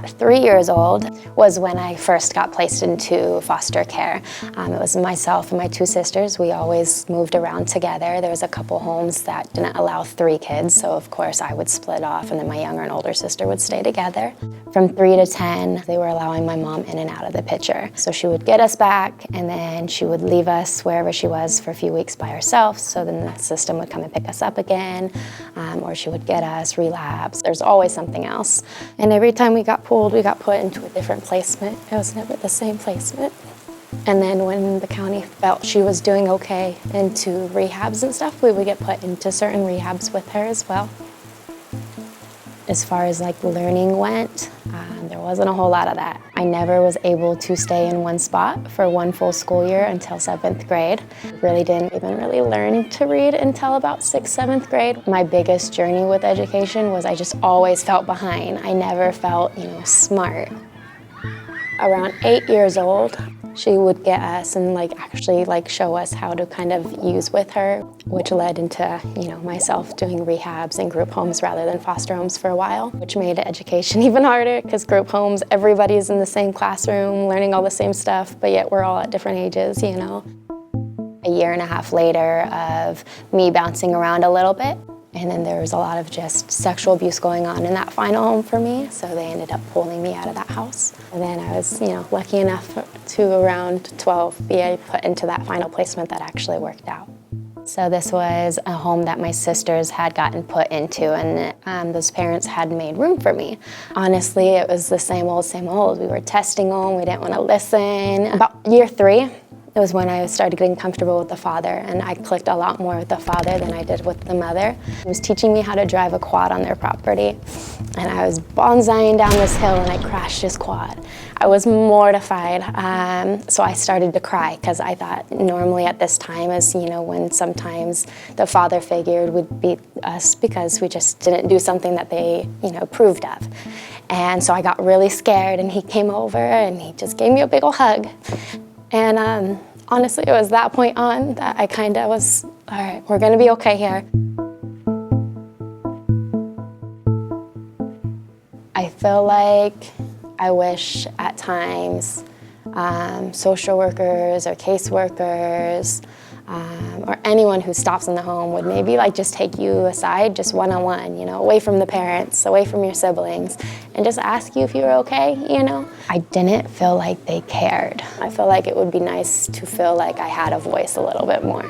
At 3 years old was when I first got placed into foster care. It was myself and my two sisters. We always moved around together. There was a couple homes that didn't allow 3 kids, so of course I would split off and then my younger and older sister would stay together. From 3 to 10, they were allowing my mom in and out of the picture. So she would get us back and then she would leave us wherever she was for a few weeks by herself, so then the system would come and pick us up again, or she would get us, relapse. There's always something else. And every time we got pulled, we got put into a different placement. It was never the same placement. And then when the county felt she was doing okay into rehabs and stuff, we would get put into certain rehabs with her as well. As far as like learning went, there wasn't a whole lot of that. I never was able to stay in one spot for one full school year until 7th grade. Really didn't even really learn to read until about 6th, 7th grade. My biggest journey with education was I just always felt behind. I never felt, smart. Around 8 years old, she would get us and actually show us how to kind of use with her, which led into, myself doing rehabs and group homes rather than foster homes for a while, which made education even harder because group homes, everybody's in the same classroom, learning all the same stuff, but yet we're all at different ages, A year and a half later of me bouncing around a little bit, and then there was a lot of just sexual abuse going on in that final home for me, so they ended up pulling me out of that house. And then I was, lucky enough to around 12 be put into that final placement that actually worked out. So this was a home that my sisters had gotten put into, and those parents had made room for me. Honestly, it was the same old, same old. We were testing them, we didn't want to listen. About year 3, it was when I started getting comfortable with the father, and I clicked a lot more with the father than I did with the mother. He was teaching me how to drive a quad on their property, and I was bonsaiing down this hill and I crashed his quad. I was mortified, so I started to cry because I thought normally at this time is, when sometimes the father figure would beat us because we just didn't do something that they, approved of. And so I got really scared and he came over and he just gave me a big ol' hug. And honestly, it was that point on that I kind of was, all right, we're gonna be okay here. I feel like I wish at times social workers or caseworkers or anyone who stops in the home would maybe just take you aside, just one-on-one, away from the parents, away from your siblings, and just ask you if you were okay, I didn't feel like they cared. I feel like it would be nice to feel like I had a voice a little bit more.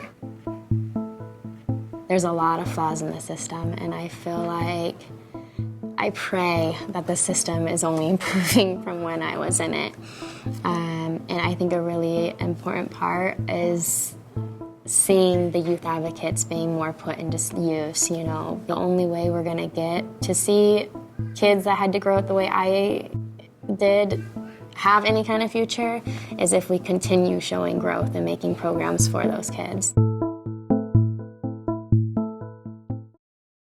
There's a lot of flaws in the system, and I feel like I pray that the system is only improving from when I was in it. And I think a really important part is seeing the youth advocates being more put into use, The only way we're gonna get to see kids that had to grow up the way I did have any kind of future is if we continue showing growth and making programs for those kids.